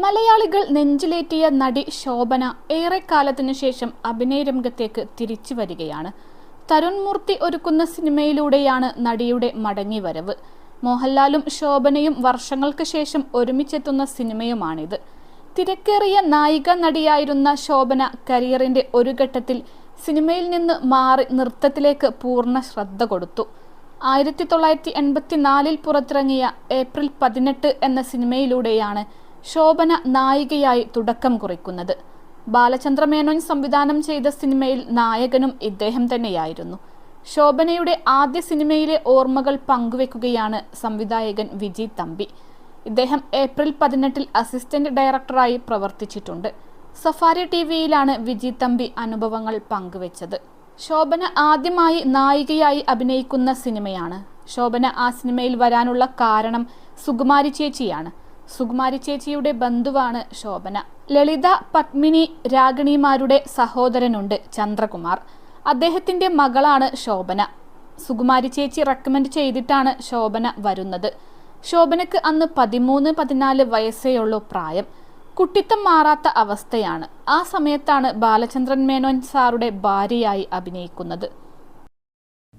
മലയാളികൾ നെഞ്ചിലേറ്റിയ നടി ശോഭന ഏറെക്കാലത്തിനു ശേഷം അഭിനയ രംഗത്തേക്ക് തിരിച്ചു വരികയാണ്. തരുൺ മൂർത്തി ഒരുക്കുന്ന സിനിമയിലൂടെയാണ് നടിയുടെ മടങ്ങിവരവ്. മോഹൻലാലും ശോഭനയും വർഷങ്ങൾക്ക് ശേഷം ഒരുമിച്ചെത്തുന്ന സിനിമയുമാണിത്. തിരക്കേറിയ നായിക നടിയായിരുന്ന ശോഭന കരിയറിന്റെ ഒരു ഘട്ടത്തിൽ സിനിമയിൽ നിന്ന് മാറി നൃത്തത്തിലേക്ക് പൂർണ്ണ ശ്രദ്ധ കൊടുത്തു. 1984 പുറത്തിറങ്ങിയ ഏപ്രിൽ 18 എന്ന സിനിമയിലൂടെയാണ് ശോഭന നായികയായി തുടക്കം കുറിക്കുന്നത്. ബാലചന്ദ്ര മേനോൻ സംവിധാനം ചെയ്ത സിനിമയിൽ നായകനും ഇദ്ദേഹം തന്നെയായിരുന്നു. ശോഭനയുടെ ആദ്യ സിനിമയിലെ ഓർമ്മകൾ പങ്കുവെക്കുകയാണ് സംവിധായകൻ വിജി തമ്പി. ഇദ്ദേഹം ഏപ്രിൽ 18 അസിസ്റ്റന്റ് ഡയറക്ടറായി പ്രവർത്തിച്ചിട്ടുണ്ട്. സഫാരി ടിവിയിലാണ് വിജി തമ്പി അനുഭവങ്ങൾ പങ്കുവെച്ചത്. ശോഭന ആദ്യമായി നായികയായി അഭിനയിക്കുന്ന സിനിമയാണ്. ശോഭന ആ സിനിമയിൽ വരാനുള്ള കാരണം സുകുമാരി ചേച്ചിയാണ്. സുകുമാരി ചേച്ചിയുടെ ബന്ധുവാണ് ശോഭന. ലളിത, പത്മിനി, രാഗിണിമാരുടെ സഹോദരനുണ്ട് ചന്ദ്രകുമാർ. അദ്ദേഹത്തിന്റെ മകളാണ് ശോഭന. സുകുമാരി ചേച്ചി റെക്കമെൻഡ് ചെയ്തിട്ടാണ് ശോഭന വരുന്നത്. ശോഭനക്ക് അന്ന് 13-14 വയസ്സേയുള്ളൂ പ്രായം. കുട്ടിത്തം മാറാത്ത അവസ്ഥയാണ്. ആ സമയത്താണ് ബാലചന്ദ്രൻ മേനോൻ സാറുടെ ഭാര്യയായി അഭിനയിക്കുന്നത്.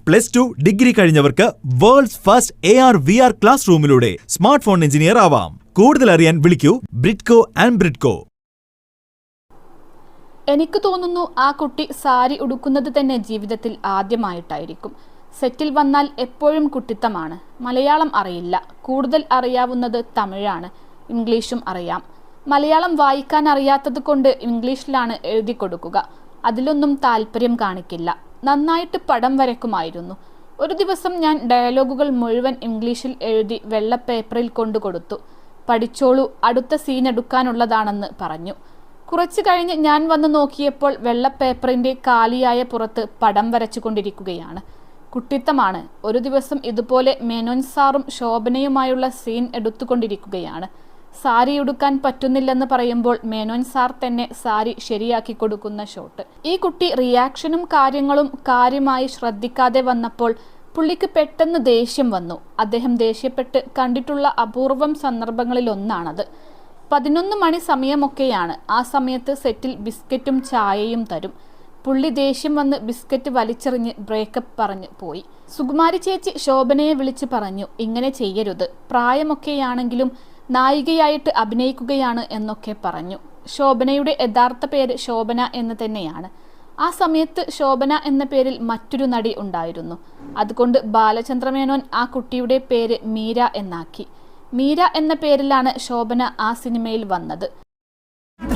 +2 ഡിഗ്രി കഴിഞ്ഞവർക്ക് വേൾഡ്സ് ഫസ്റ്റ് AR/VR ക്ലാസ് റൂമിലൂടെ സ്മാർട്ട് ഫോൺ എഞ്ചിനീയർ ആവാം. കൂടുതൽ അറിയാൻ വിളിക്കൂ ബ്രിഡ്കോ ആൻഡ് ബ്രിഡ്കോ. എനിക്ക് തോന്നുന്നു ആ കുട്ടി സാരി ഉടുക്കുന്നത് തന്നെ ജീവിതത്തിൽ ആദ്യമായിട്ടായിരിക്കും. സെറ്റിൽ വന്നാൽ എപ്പോഴും കുട്ടിത്തമാണ്. മലയാളം അറിയില്ല. കൂടുതൽ അറിയാവുന്നത് തമിഴാണ്. ഇംഗ്ലീഷും അറിയാം. മലയാളം വായിക്കാൻ അറിയാത്തത് കൊണ്ട് ഇംഗ്ലീഷിലാണ് എഴുതി കൊടുക്കുക. അതിലൊന്നും താല്പര്യം കാണിക്കില്ല. നന്നായിട്ട് പടം വരയ്ക്കുമായിരുന്നു. ഒരു ദിവസം ഞാൻ ഡയലോഗുകൾ മുഴുവൻ ഇംഗ്ലീഷിൽ എഴുതി വെള്ള പേപ്പറിൽ കൊണ്ടുകൊടുത്തു. പഠിച്ചോളൂ, അടുത്ത സീൻ എടുക്കാനുള്ളതാണെന്ന് പറഞ്ഞു. കുറച്ചു കഴിഞ്ഞ് ഞാൻ വന്ന് നോക്കിയപ്പോൾ വെള്ള പേപ്പറിന്റെ കാലിയായ പുറത്ത് പടം വരച്ചുകൊണ്ടിരിക്കുകയാണ്. കുട്ടിത്തമാണ്. ഒരു ദിവസം ഇതുപോലെ മേനോൻ സാറും ശോഭനയുമായുള്ള സീൻ എടുത്തുകൊണ്ടിരിക്കുകയാണ്. സാരി ഉടുക്കാൻ പറ്റുന്നില്ലെന്ന് പറയുമ്പോൾ മേനോൻ സാർ തന്നെ സാരി ശരിയാക്കി കൊടുക്കുന്ന ഷോട്ട്. ഈ കുട്ടി റിയാക്ഷനും കാര്യങ്ങളും കാര്യമായി ശ്രദ്ധിക്കാതെ വന്നപ്പോൾ പുള്ളിക്ക് പെട്ടെന്ന് ദേഷ്യം വന്നു. അദ്ദേഹം ദേഷ്യപ്പെട്ട് കണ്ടിട്ടുള്ള അപൂർവം സന്ദർഭങ്ങളിലൊന്നാണത്. 11 മണി സമയമൊക്കെയാണ്. ആ സമയത്ത് സെറ്റിൽ ബിസ്ക്കറ്റും ചായയും തരും. പുള്ളി ദേഷ്യം വന്ന് ബിസ്ക്കറ്റ് വലിച്ചെറിഞ്ഞ് ബ്രേക്കപ്പ് പറഞ്ഞ് പോയി. സുകുമാരി ചേച്ചി ശോഭനയെ വിളിച്ച് പറഞ്ഞു, ഇങ്ങനെ ചെയ്യരുത്, പ്രായമൊക്കെയാണെങ്കിലും നായികയായിട്ട് അഭിനയിക്കുകയാണ് എന്നൊക്കെ പറഞ്ഞു. ശോഭനയുടെ യഥാർത്ഥ പേര് ശോഭന എന്ന് തന്നെയാണ്. ആ സമയത്ത് ശോഭന എന്ന പേരിൽ മറ്റൊരു നടി ഉണ്ടായിരുന്നു. അതുകൊണ്ട് ബാലചന്ദ്ര മേനോൻ ആ കുട്ടിയുടെ പേര് മീര എന്നാക്കി. മീര എന്ന പേരിലാണ് ശോഭന ആ സിനിമയിൽ വന്നത്.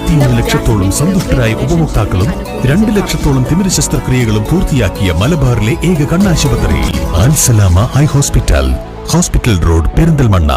3 ലക്ഷത്തോളം സന്തുഷ്ടരായ ഉപഭോക്താക്കളും 2 ലക്ഷത്തോളം തിമിര ശസ്ത്രക്രിയകളും പൂർത്തിയാക്കിയ മലബാറിലെ ഏക കണ്ണാശുപത്രി Al Salama eye hospital, hospital road, Perinthalmanna.